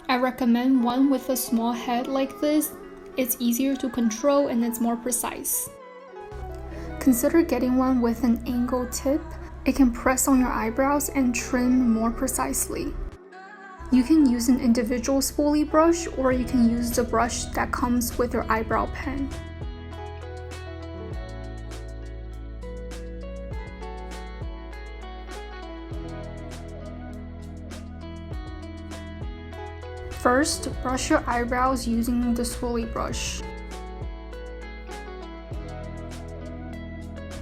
I recommend one with a small head like this. It's easier to control and it's more precise. Consider getting one with an angled tip. It can press on your eyebrows and trim more precisely. You can use an individual spoolie brush, or you can use the brush that comes with your eyebrow pen. First, brush your eyebrows using the spoolie brush.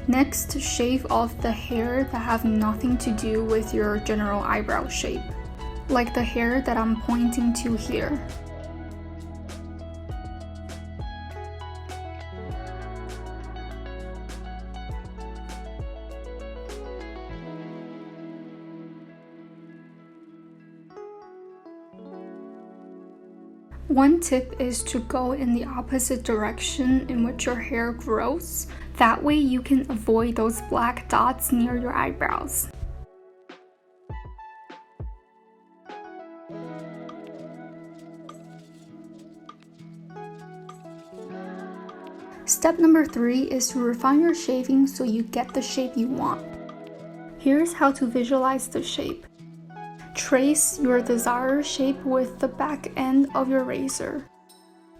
Next, shave off the hair that have nothing to do with your general eyebrow shape, like the hair that I'm pointing to here. One tip is to go in the opposite direction in which your hair grows. That way you can avoid those black dots near your eyebrows. Step number 3 is to refine your shaving so you get the shape you want. Here's how to visualize the shape. Trace your desired shape with the back end of your razor.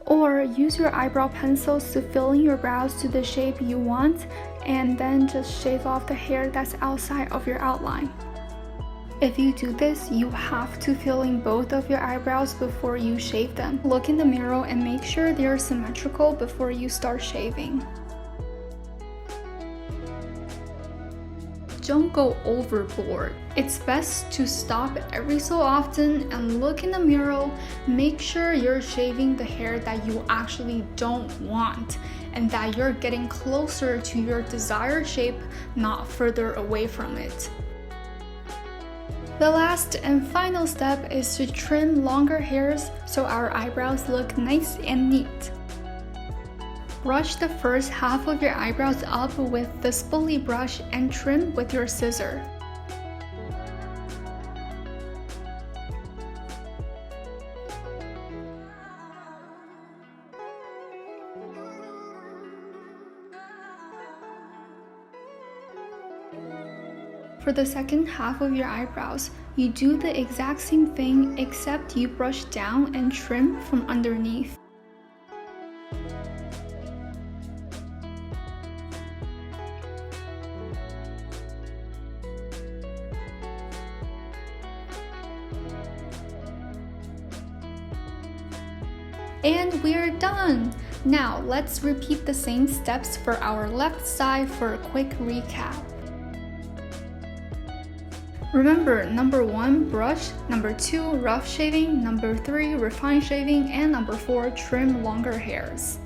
Or use your eyebrow pencils to fill in your brows to the shape you want, and then just shave off the hair that's outside of your outline. If you do this, you have to fill in both of your eyebrows before you shave them. Look in the mirror and make sure they're symmetrical before you start shaving. Don't go overboard. It's best to stop every so often and look in the mirror. Make sure you're shaving the hair that you actually don't want and that you're getting closer to your desired shape, not further away from it. The last and final step is to trim longer hairs so our eyebrows look nice and neat. Brush the first half of your eyebrows up with the spoolie brush and trim with your scissor. For the second half of your eyebrows, you do the exact same thing except you brush down and trim from underneath. And we're done! Now let's repeat the same steps for our left side for a quick recap. Remember, number 1, brush, number 2, rough shaving, number 3, refine shaving, and number 4, trim longer hairs.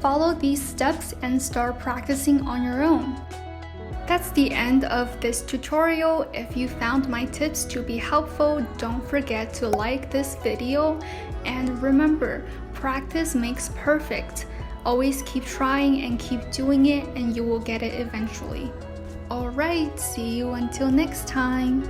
follow these steps and start practicing on your own. That's the end of this tutorial. If you found my tips to be helpful, don't forget to like this video. And remember, practice makes perfect. Always keep trying and keep doing it, and you will get it eventually. Alright, see you until next time.